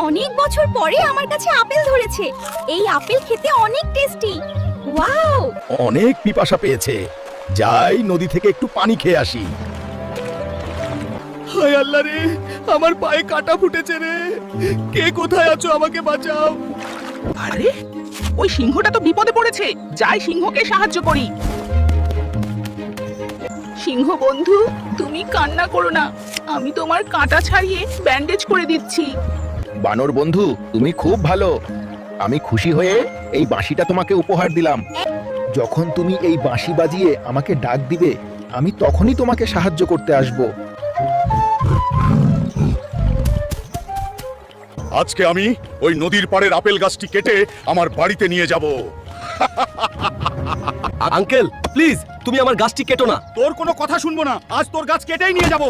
অনেক বছর পরে আমার কাছে আপেল ধরেছে। এই আপেল খেতে অনেক টেস্টি। ওয়াও! অনেক পিপাসা পেয়েছে, যাই নদী থেকে একটু পানি খেয়ে আসি। হায় আল্লাহ রে, আমার পায়ে কাটা ফুটেছে রে, কে কোথায় আছো, আমাকে বাঁচাও। আরে ওই সিংহটা তো বিপদে পড়েছে, যাই সিংহকে সাহায্য করি। সিংহ বন্ধু, তুমি কান্না করো না, আমি তোমার কাঁটা ছাড়িয়ে ব্যান্ডেজ করে দিচ্ছি। বানর বন্ধু, তুমি খুব ভালো। আমি খুশি হয়ে এই বাঁশিটা তোমাকে উপহার দিলাম। যখন তুমি এই বাঁশি বাজিয়ে আমাকে ডাক দিবে, আমি তখনই তোমাকে সাহায্য করতে আসব। আজকে আমি ওই নদীর পাড়ের আপেল গাছটি কেটে আমার বাড়িতে নিয়ে যাব। আঙ্কেল প্লিজ, তুমি আমার গাছটি কেটো না। তোর কোনো কথা শুনবো না, আজ তোর গাছ কেটেই নিয়ে যাব।